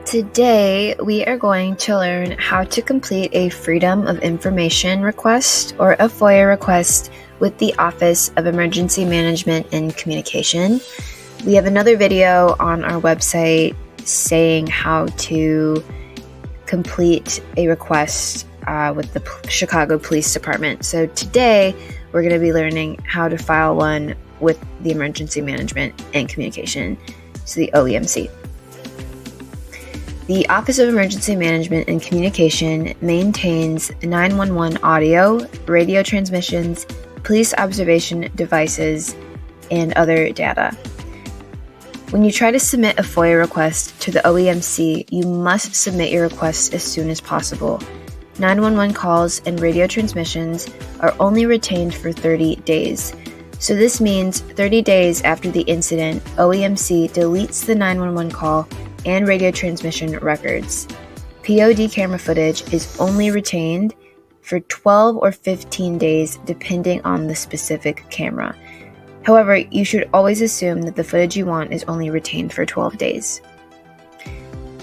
Today, we are going to learn how to complete a Freedom of Information request or a FOIA request with the Office of Emergency Management and Communication. We have another video on our website saying how to complete a request with the Chicago Police Department. So today, we're going to be learning how to file one with the Emergency Management and Communication, so the OEMC. The Office of Emergency Management and Communication maintains 911 audio, radio transmissions, police observation devices, and other data. When you try to submit a FOIA request to the OEMC, you must submit your request as soon as possible. 911 calls and radio transmissions are only retained for 30 days. So this means 30 days after the incident, OEMC deletes the 911 call and radio transmission records. POD camera footage is only retained for 12 or 15 days depending on the specific camera. However, you should always assume that the footage you want is only retained for 12 days.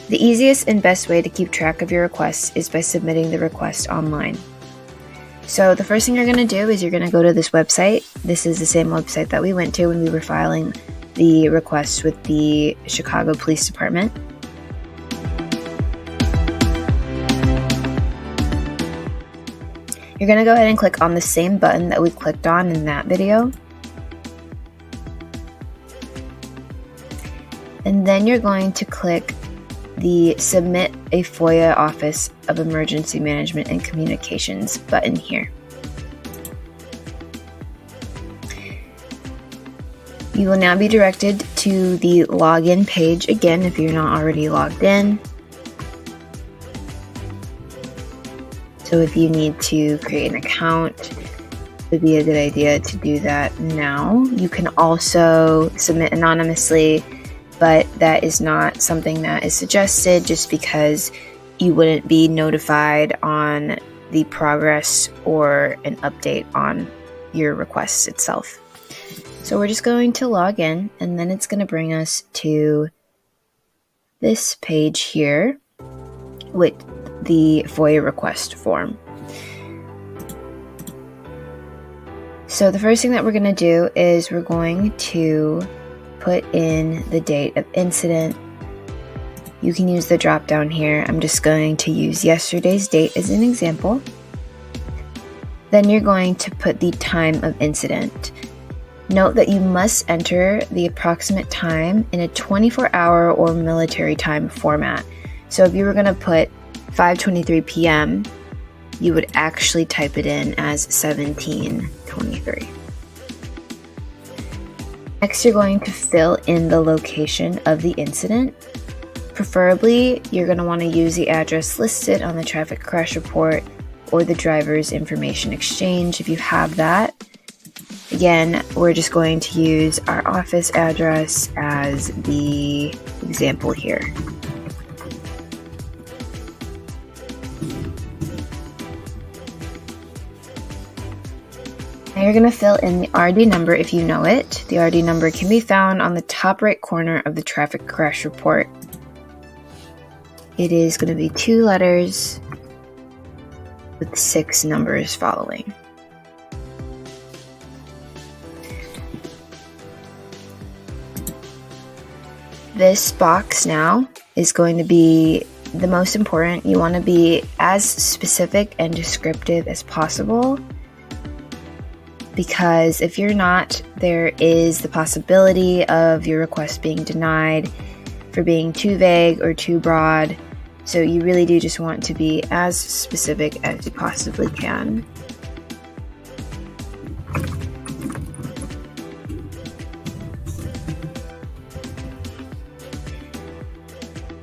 The easiest and best way to keep track of your requests is by submitting the request online. So the first thing you're going to do is you're going to go to this website. This is the same website that we went to when we were filing the request with the Chicago Police Department. You're going to go ahead and click on the same button that we clicked on in that video. And then you're going to click the Submit a FOIA Office of Emergency Management and Communications button here. You will now be directed to the login page again if you're not already logged in. So if you need to create an account, it would be a good idea to do that now. You can also submit anonymously, but that is not something that is suggested just because you wouldn't be notified on the progress or an update on your request itself. So we're just going to log in, and then it's going to bring us to this page here with the FOIA request form. So the first thing that we're going to do is we're going to put in the date of incident. You can use the drop down here. I'm just going to use yesterday's date as an example. Then you're going to put the time of incident. Note that you must enter the approximate time in a 24-hour or military time format. So if you were going to put 5:23 p.m., you would actually type it in as 17:23. Next, you're going to fill in the location of the incident. Preferably, you're going to want to use the address listed on the traffic crash report or the driver's information exchange if you have that. Again, we're just going to use our office address as the example here. Now you're going to fill in the RD number if you know it. The RD number can be found on the top right corner of the traffic crash report. It is going to be 2 letters with 6 numbers following. This box now is going to be the most important. You want to be as specific and descriptive as possible, because if you're not, there is the possibility of your request being denied for being too vague or too broad. So you really do just want to be as specific as you possibly can.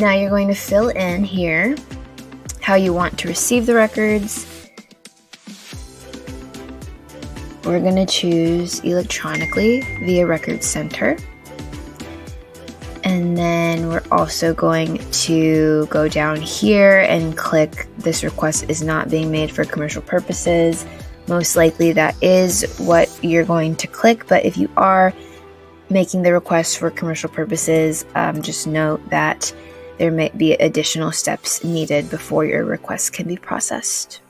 Now you're going to fill in here how you want to receive the records. We're going to choose electronically via Records Center. And then we're also going to go down here and click this request is not being made for commercial purposes. most likely that is what you're going to click, but if you are making the request for commercial purposes, just note that there may be additional steps needed before your request can be processed.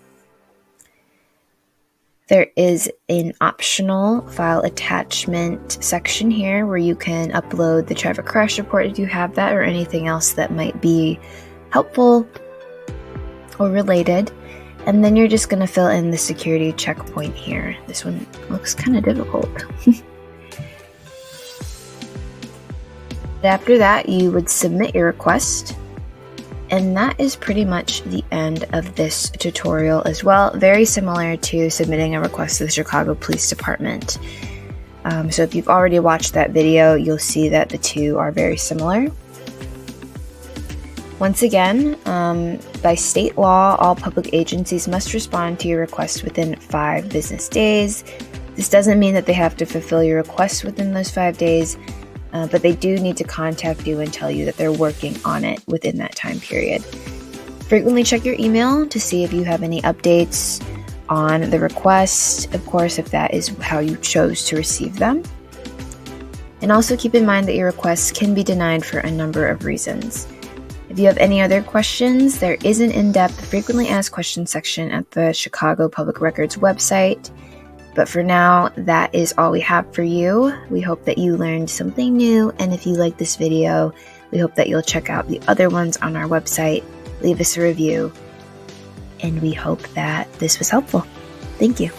There is an optional file attachment section here where you can upload the traffic crash report if you have that, or anything else that might be helpful or related. And then you're just going to fill in the security checkpoint here. This one looks kind of difficult. After that, you would submit your request. And that is pretty much the end of this tutorial as well. Very similar to submitting a request to the Chicago Police Department. So if you've already watched that video, you'll see that the two are very similar. Once again, by state law, all public agencies must respond to your request within 5 business days. This doesn't mean that they have to fulfill your request within those 5 days, but they do need to contact you and tell you that they're working on it within that time period. Frequently check your email to see if you have any updates on the request, of course, if that is how you chose to receive them. And also keep in mind that your requests can be denied for a number of reasons. If you have any other questions, there is an in-depth frequently asked questions section at the Chicago Public Records website. But for now, that is all we have for you. We hope that you learned something new, and if you like this video, we hope that you'll check out the other ones on our website, leave us a review, and we hope that this was helpful. Thank you.